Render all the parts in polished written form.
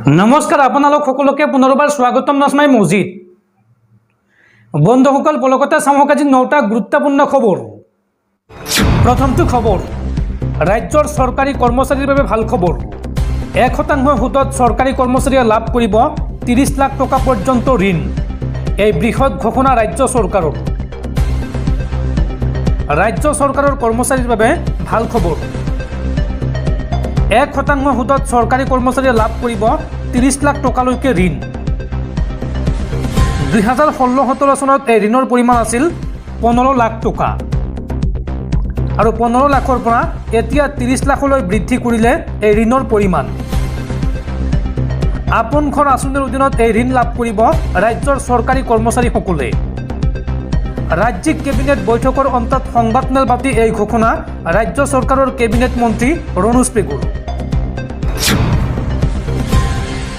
নমস্কাৰ আপোনালোক সকলোকে পুনৰবাৰ স্বাগতম নাজমাই মছজিদ বন্ধুসকল পলকতে চামক আজি 9টা গুৰুত্বপূৰ্ণ খবৰ। প্ৰথমটো খবৰ, ৰাজ্যৰ চৰকাৰী কৰ্মচাৰীৰ বাবে ভাল খবৰ। 1% সুদত চৰকাৰী কৰ্মচাৰীয়ে লাভ কৰিব 30 লাখ টকা পৰ্যন্ত ঋণ। এই বৃহৎ ঘোষণা ৰাজ্য চৰকাৰৰ। ৰাজ্য চৰকাৰৰ কৰ্মচাৰীৰ বাবে ভাল খবৰ। 1% সুদত চৰকাৰী কৰ্মচাৰীয়ে লাভ কৰিব 30 লাখ টকালৈকে ঋণ। 2016-17 চনত এই ঋণৰ পৰিমাণ আছিল 15 লাখ টকা আৰু 15 লাখৰ পৰা এতিয়া 30 লাখলৈ বৃদ্ধি কৰিলে এই ঋণৰ পৰিমাণ। আপোন ঘৰ আঁচনিৰ অধীনত এই ঋণ লাভ কৰিব ৰাজ্যৰ চৰকাৰী কৰ্মচাৰীসকলে। ৰাজ্যিক কেবিনেট বৈঠকৰ অন্তত সংবাদমেল পাতি এই ঘোষণা ৰাজ্য চৰকাৰৰ কেবিনেট মন্ত্ৰী ৰণোজ পেগুৰ।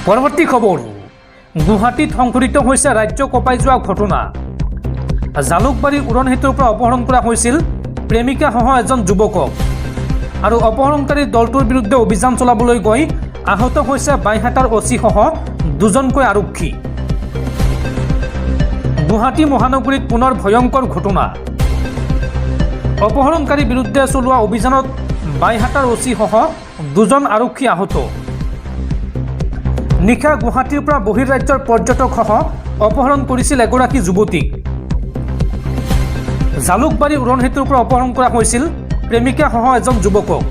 পৰৱৰ্তী খবৰ, গুৱাহাটীত সংঘটিত হৈছে ৰাজ্য কঁপাই যোৱা ঘটনা। জালুকবাৰী উৰণ সেতুৰ পৰা অপহৰণ কৰা হৈছিল প্ৰেমিকাসহ এজন যুৱকক আৰু অপহৰণকাৰী দলটোৰ বিৰুদ্ধে অভিযান চলাবলৈ গৈ আহত হৈছে বাইহাটাৰ অচিসহ দুজনকৈ আৰক্ষী। গুৱাহাটী মহানগৰীত পুনৰ ভয়ংকৰ ঘটনা। অপহৰণকাৰীৰ বিৰুদ্ধে চলোৱা অভিযানত বাইহাটাৰ অচিসহ দুজন আৰক্ষী আহত। নিশা গুৱাহাটীৰ পৰা বহিৰ্ৰাজ্যৰ পৰ্যটকসহ অপহৰণ কৰিছিল এগৰাকী যুৱতীক। জালুকবাৰী উৰণ সেতুৰ পৰা অপহৰণ কৰা হৈছিল প্ৰেমিকাসহ এজন যুৱকক।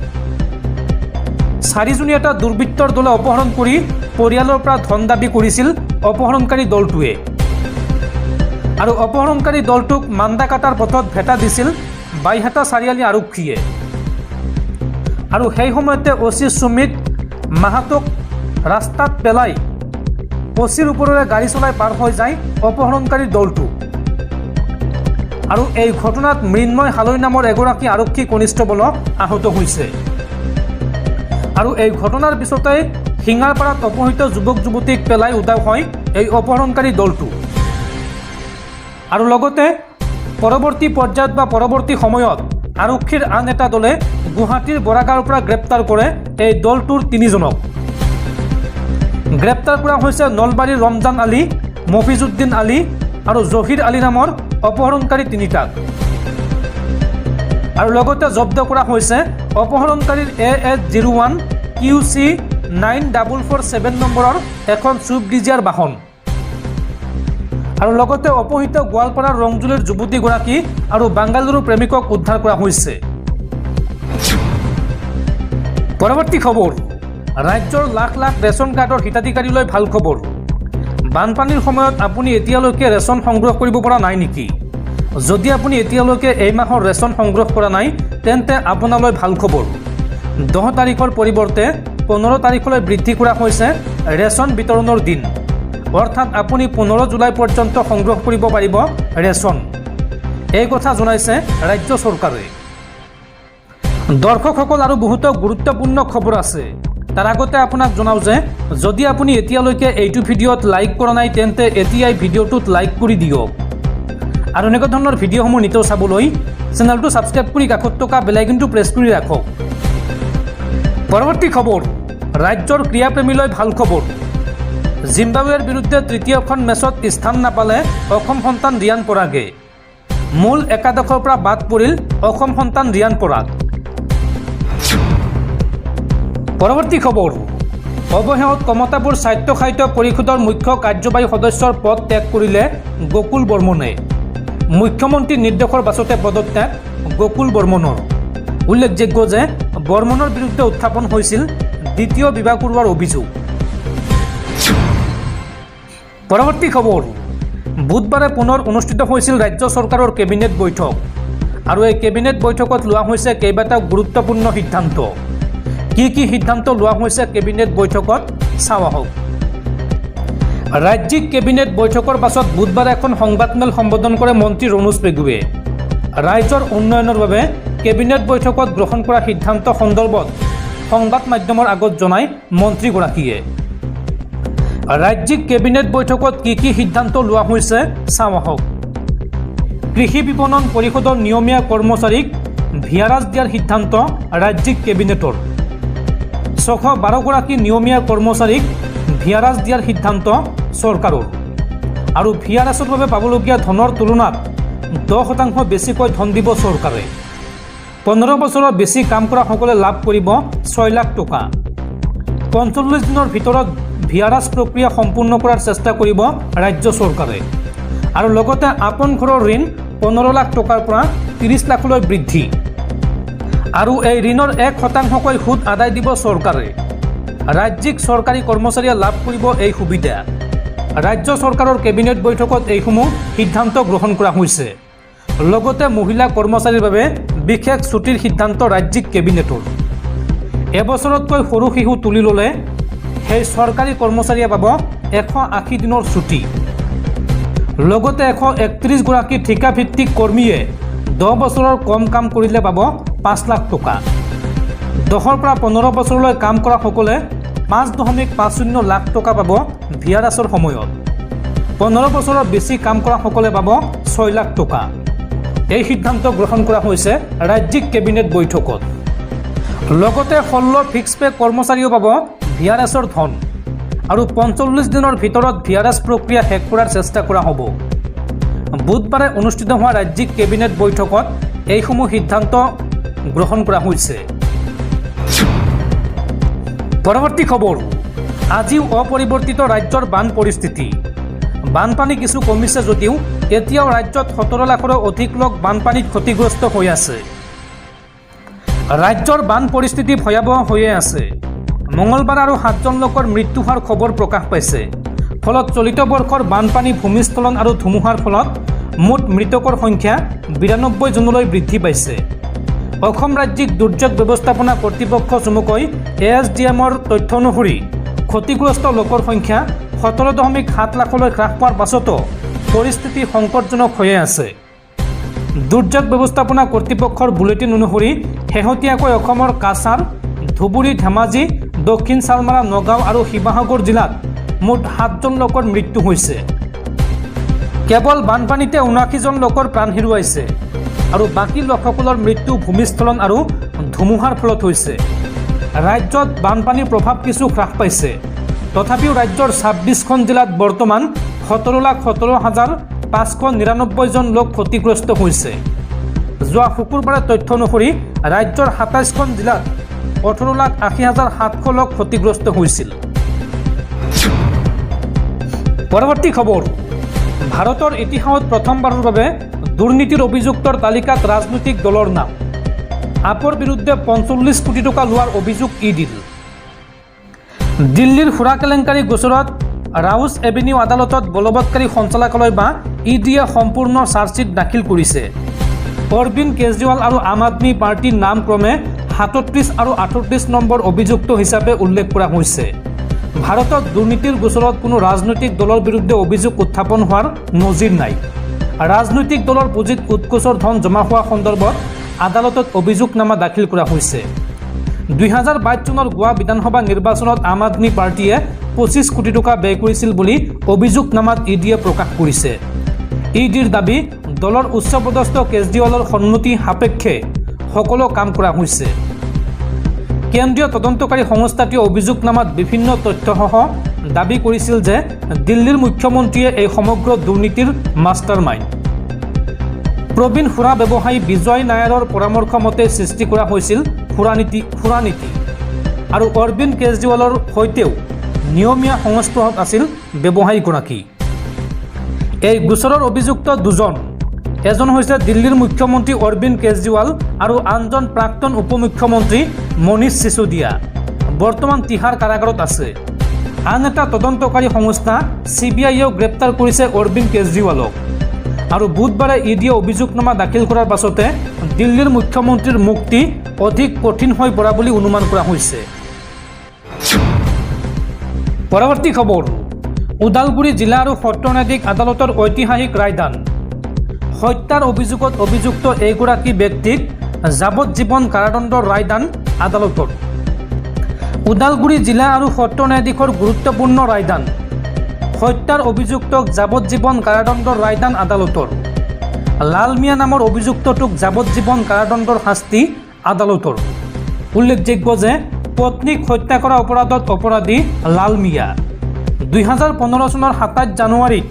4জনীয়া এটা দুৰ্বৃত্তৰ দলে অপহৰণ কৰি পৰিয়ালৰ পৰা ধন দাবী কৰিছিল অপহৰণকাৰী দলটোৱে আৰু অপহৰণকাৰী দলটোক মান্দাকাটাৰ পথত ভেটা দিছিল বাইহাটা চাৰিআলি আৰক্ষীয়ে আৰু সেই সময়তে অচি সুমিত মাহাতক ৰাস্তাত পেলাই অচিৰ ওপৰেৰে গাড়ী চলাই পাৰ হৈ যায় অপহৰণকাৰী দলটো আৰু এই ঘটনাত মৃন্ময় হালৈ নামৰ এগৰাকী আৰক্ষী কনিষ্টবল আহত হৈছে আৰু এই ঘটনাৰ পিছতে শিঙাৰপাৰাত অপহৃত যুৱক যুৱতীক পেলাই উদাও হয় এই অপহৰণকাৰী দলটো আৰু লগতে পৰৱৰ্তী পৰ্যায়ত বা পৰৱৰ্তী সময়ত আৰক্ষীৰ আন এটা দলে গুৱাহাটীৰ বৰাগাঁৱৰ পৰা গ্ৰেপ্তাৰ কৰে এই দলটোৰ 3জনক। গ্ৰেপ্তাৰ কৰা হৈছে নলবাৰীৰ ৰমজান আলী, মফিজুদ্দিন আলী আৰু জহিৰ আলী নামৰ অপহৰণকাৰী 3টাক আৰু লগতে জব্দ কৰা হৈছে অপহৰণকাৰীৰ AS01 QC 9447 নম্বৰৰ এখন চুইফ্ট ডিজায়াৰ বাহন আৰু লগতে অপহৃত গোৱালপাৰাৰ ৰংজুলিৰ যুৱতীগৰাকী আৰু বাংগালুৰুৰ প্ৰেমিকক উদ্ধাৰ কৰা হৈছে। পৰৱৰ্তী খবৰ, ৰাজ্যৰ লাখ লাখ ৰেচন কাৰ্ডৰ হিতাধিকাৰীলৈ ভাল খবৰ। বানপানীৰ সময়ত আপুনি এতিয়ালৈকে ৰেচন সংগ্ৰহ কৰিব পৰা নাই নেকি? যদি আপুনি এতিয়ালৈকে এই মাহৰ ৰেচন সংগ্ৰহ কৰা নাই তেন্তে আপোনালৈ ভাল খবৰ। 10 তাৰিখৰ পৰিৱৰ্তে 15 তাৰিখলৈ বৃদ্ধি কৰা হৈছে ৰেচন বিতৰণৰ দিন, অৰ্থাৎ আপুনি 15 জুলাই পৰ্যন্ত সংগ্ৰহ কৰিব পাৰিব ৰেচন। এই কথা জনাইছে ৰাজ্য চৰকাৰে। দৰ্শকসকল আৰু বহুতো গুৰুত্বপূৰ্ণ খবৰ আছে। তাৰ আগতে আপোনাক জনাওঁ যে যদি আপুনি এতিয়ালৈকে এইটো ভিডিঅ'ত লাইক কৰা নাই তেন্তে এতিয়াই ভিডিঅ'টোত লাইক কৰি দিয়ক আৰু এনেকুৱা ধৰণৰ ভিডিঅ'সমূহ নিতৌ চাবলৈ চেনেলটো ছাবস্ক্ৰাইব কৰি কাষত থকা বেল আইকনটো প্ৰেছ কৰি ৰাখক। পৰৱৰ্তী খবৰ, ৰাজ্যৰ ক্ৰীড়াপ্ৰেমীলৈ ভাল খবৰ। জিম্বাবুৱেৰ বিৰুদ্ধে তৃতীয়খন মেচত স্থান নাপালে অসম সন্তান ৰিয়ান পৰাগে। মূল একাদশৰ পৰা বাদ পৰিল অসম সন্তান ৰিয়ান পৰাগ। পৰৱৰ্তী খবৰ, অৱশেষত কমতাপুৰ স্বায়ত্তশাসিত পৰিষদৰ মুখ্য কাৰ্যবাহী সদস্যৰ পদ ত্যাগ কৰিলে গকুল বৰ্মনে। মুখ্যমন্ত্ৰীৰ নিৰ্দেশৰ পাছতে পদত্যাগ গকুল বৰ্মনৰ। উল্লেখযোগ্য যে বৰ্মনৰ বিৰুদ্ধে উত্থাপন হৈছিল দ্বিতীয় বিবাহ কৰোৱাৰ অভিযোগ। পৰৱৰ্তী খবৰ, বুধবাৰে পুনৰ অনুষ্ঠিত হৈছিল ৰাজ্য চৰকাৰৰ কেবিনেট বৈঠক আৰু এই কেবিনেট বৈঠকত লোৱা হৈছে কেইবাটাও গুৰুত্বপূৰ্ণ সিদ্ধান্ত। কি সিদ্ধান্ত লোৱা হৈছে কেবিনেট বৈঠকত চাওঁ আহক। ৰাজ্যিক কেবিনেট বৈঠকৰ পাছত বুধবাৰে এখন সংবাদমেল সম্বোধন কৰে মন্ত্ৰী ৰণোজ পেগুৱে। ৰাজ্যৰ উন্নয়নৰ বাবে কেবিনেট বৈঠকত গ্ৰহণ কৰা সিদ্ধান্ত সন্দৰ্ভত সংবাদ মাধ্যমৰ আগত জনায় মন্ত্ৰীগৰাকীয়ে। ৰাজ্যিক কেবিনেট বৈঠকত কি সিদ্ধান্ত লোৱা হৈছে চাওঁ আহক। কৃষি বিপণন পৰিষদৰ নিয়মীয়া কৰ্মচাৰীক ভিয়াৰাজ দিয়াৰ সিদ্ধান্ত ৰাজ্যিক কেবিনেটৰ। 612 গৰাকী নিয়মীয়া কৰ্মচাৰীক ভিআৰএছ দিয়াৰ সিদ্ধান্ত চৰকাৰৰ আৰু ভিআৰএছৰ বাবে পাবলগীয়া ধনৰ তুলনাত 10% বেছিকৈ ধন দিব চৰকাৰে। 15 বছৰৰ বেছি কাম কৰা সকলে লাভ কৰিব 6 লাখ টকা। 45 দিনৰ ভিতৰত ভিআৰএছ প্ৰক্ৰিয়া সম্পূৰ্ণ কৰাৰ চেষ্টা কৰিব ৰাজ্য চৰকাৰে আৰু লগতে আপোন ঘৰৰ ঋণ 15 লাখ টকাৰ পৰা 30 লাখলৈ বৃদ্ধি আৰু এই ঋণৰ 1% সুদ আদায় দিব চৰকাৰে। ৰাজ্যিক চৰকাৰী কৰ্মচাৰীয়ে লাভ কৰিব এই সুবিধা। ৰাজ্য চৰকাৰৰ কেবিনেট বৈঠকত এইসমূহ সিদ্ধান্ত গ্ৰহণ কৰা হৈছে। লগতে মহিলা কৰ্মচাৰীৰ বাবে বিশেষ ছুটিৰ সিদ্ধান্ত ৰাজ্যিক কেবিনেটৰ। এবছৰতকৈ সৰু শিশু তুলি ল'লে সেই চৰকাৰী কৰ্মচাৰীয়ে পাব 180 দিনৰ ছুটি। লগতে 131 গৰাকী ঠিকাভিত্তিক কৰ্মীয়ে 10 বছৰৰ কম কাম কৰিলে পাব 5 লাখ টকা। 10 পৰা 15 বছৰলৈ কাম কৰা সকলে 5.50 লাখ টকা পাব ভিআৰএছৰ সময়ত। 15 বছৰৰ বেছি কাম কৰা সকলে পাব 6 লাখ টকা। এই সিদ্ধান্ত গ্ৰহণ কৰা হৈছে ৰাজ্যিক কেবিনেট বৈঠকত। লগতে 16 ফিক্স পে কৰ্মচাৰীও পাব ভিআৰএছৰ ধন আৰু 45 দিনৰ ভিতৰত ভিআৰএছ প্ৰক্ৰিয়া শেষ কৰাৰ চেষ্টা কৰা হ'ব। বুধবাৰে অনুষ্ঠিত হোৱা ৰাজ্যিক কেবিনেট বৈঠকত এইসমূহ সিদ্ধান্ত গ্ৰহণ কৰা হৈছে। পৰৱৰ্তী খবৰ, আজিও অপৰিৱৰ্তিত ৰাজ্যৰ বান পৰিস্থিতি। বানপানী কিছু কমিছে যদিও এতিয়াও ৰাজ্যত 17 লাখৰো অধিক লোক বানপানীত ক্ষতিগ্ৰস্ত হৈ আছে। ৰাজ্যৰ বান পৰিস্থিতি ভয়াৱহ হৈয়ে আছে। মঙলবাৰ আৰু 7জন লোকৰ মৃত্যু হোৱাৰ খবৰ প্ৰকাশ পাইছে। ফলত চলিত বৰ্ষৰ বানপানী, ভূমিস্খলন আৰু ধুমুহাৰ ফলত মুঠ মৃতকৰ সংখ্যা 92 জনলৈ বৃদ্ধি পাইছে। অসম ৰাজ্যিক দুৰ্যোগ ব্যৱস্থাপনা কৰ্তৃপক্ষ চমুকৈ ASDMৰ তথ্য অনুসৰি ক্ষতিগ্ৰস্ত লোকৰ সংখ্যা 17.7 লাখলৈ হ্ৰাস পোৱাৰ পাছতো পৰিস্থিতি সংকটজনক হৈয়ে আছে। দুৰ্যোগ ব্যৱস্থাপনা কৰ্তৃপক্ষৰ বুলেটিন অনুসৰি শেহতীয়াকৈ অসমৰ কাছাৰ, ধুবুৰী, ধেমাজি, দক্ষিণ চালমাৰা, নগাঁও আৰু শিৱসাগৰ জিলাত মুঠ 7জন লোকৰ মৃত্যু হৈছে। কেৱল বানপানীতে 79জন লোকৰ প্ৰাণ হেৰুৱাইছে আৰু বাকী লোকসকলৰ মৃত্যু ভূমিস্খলন আৰু ধুমুহাৰ ফলত হৈছে। ৰাজ্যত বানপানীৰ প্ৰভাৱ কিছু হ্ৰাস পাইছে। তথাপিও ৰাজ্যৰ 26খন জিলাত বৰ্তমান 17,17,599 জন লোক ক্ষতিগ্ৰস্ত হৈছে। যোৱা শুকুৰবাৰে তথ্য অনুসৰি ৰাজ্যৰ 27খন জিলাত 18,80,700 লোক ক্ষতিগ্ৰস্ত হৈছিল। পৰৱৰ্তী খবৰ, ভাৰতৰ ইতিহাসত প্ৰথমবাৰৰ বাবে দুৰ্নীতিৰ অভিযুক্তৰ তালিকাত ৰাজনৈতিক দলৰ নাম। আপৰ বিৰুদ্ধে 45 কোটি টকা লোৱাৰ অভিযোগ ইডিৰ। দিল্লীৰ সুৰা কেলেংকাৰী গোচৰত ৰাউছ এভিনিউ আদালতত বলবৎকাৰী সঞ্চালকালয় বা ইডিয়ে সম্পূৰ্ণ চাৰ্জশ্বীট দাখিল কৰিছে। অৰবিন্দ কেজৰিৱাল আৰু আম আদমি পাৰ্টিৰ নাম ক্ৰমে 37 আৰু 38 নম্বৰ অভিযুক্ত হিচাপে উল্লেখ কৰা হৈছে। ভাৰতত দুৰ্নীতিৰ গোচৰত কোনো ৰাজনৈতিক দলৰ বিৰুদ্ধে অভিযোগ উত্থাপন হোৱাৰ নজিৰ নাই। ৰাজনৈতিক দলৰ পুঁজিত উৎকোচৰ ধন জমা হোৱা সন্দৰ্ভত আদালতত অভিযোগনামা দাখিল কৰা হৈছে। 2022 চনৰ গোৱা বিধানসভা নিৰ্বাচনত আম আদমি পাৰ্টিয়ে 25 কোটি টকা ব্যয় কৰিছিল বুলি অভিযোগনামাত ইডিয়ে প্ৰকাশ কৰিছে। ইডিৰ দাবী, দলৰ উচ্চপদস্থ কেজৰিৱালৰ সন্মতি সাপেক্ষে সকলো কাম কৰা হৈছে। কেন্দ্ৰীয় তদন্তকাৰী সংস্থাটোৱে অভিযোগনামাত বিভিন্ন তথ্যসহ দাবী কৰিছিল যে দিল্লীৰ মুখ্যমন্ত্ৰীয়ে এই সমগ্ৰ দুৰ্নীতিৰ মাষ্টাৰ মাইণ্ড। প্ৰবীণ সুৰা ব্যৱসায়ী বিজয় নায়াৰৰ পৰামৰ্শ মতে সৃষ্টি কৰা হৈছিল সুৰা নীতি আৰু অৰবিন্দ কেজৰিৱালৰ সৈতেও নিয়মীয়া সংস্পৰ্শত আছিল ব্যৱসায়ীগৰাকী। এই গোচৰৰ অভিযুক্ত দুজন, এজন হৈছে দিল্লীৰ মুখ্যমন্ত্ৰী অৰবিন্দ কেজৰিৱাল আৰু আনজন প্ৰাক্তন উপমুখ্যমন্ত্ৰী মনীষ সিসোদিয়া। বৰ্তমান তিহাৰ কাৰাগাৰত আছে। আন এটা তদন্তকাৰী সংস্থা CBIয়েও গ্ৰেপ্তাৰ কৰিছে অৰবিন্দ কেজৰিৱালক আৰু বুধবাৰে ইডিয়ে অভিযোগনামা দাখিল কৰাৰ পাছতে দিল্লীৰ মুখ্যমন্ত্ৰীৰ মুক্তি অধিক কঠিন হৈ পৰা বুলি অনুমান কৰা হৈছে। পৰৱৰ্তী খবৰ, ওদালগুৰি জিলা আৰু সত্ৰ ন্যায়াধীশ আদালতৰ ঐতিহাসিক ৰায়দান। হত্যাৰ অভিযোগত অভিযুক্ত এইগৰাকী ব্যক্তিক যাৱজ্জীৱন কাৰাদণ্ডৰ ৰায়দান আদালতৰ। ওদালগুৰি জিলা আৰু সত্ৰ ন্যায়াধীশৰ গুৰুত্বপূৰ্ণ ৰায়দান। হত্যাৰ অভিযুক্তক যাৱজ্জীৱন কাৰাদণ্ডৰ ৰায়দান আদালতৰ। লাল মিয়া নামৰ অভিযুক্তটোক যাৱজ্জীৱন কাৰাদণ্ডৰ শাস্তি আদালতৰ। উল্লেখযোগ্য যে পত্নীক হত্যা কৰা অপৰাধত অপৰাধী লাল মিয়া 2015 চনৰ 27 জানুৱাৰীত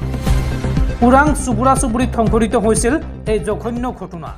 ওৰাং চুবুৰা চুবুৰীত সংঘটিত হৈছিল এই জঘন্য ঘটনা।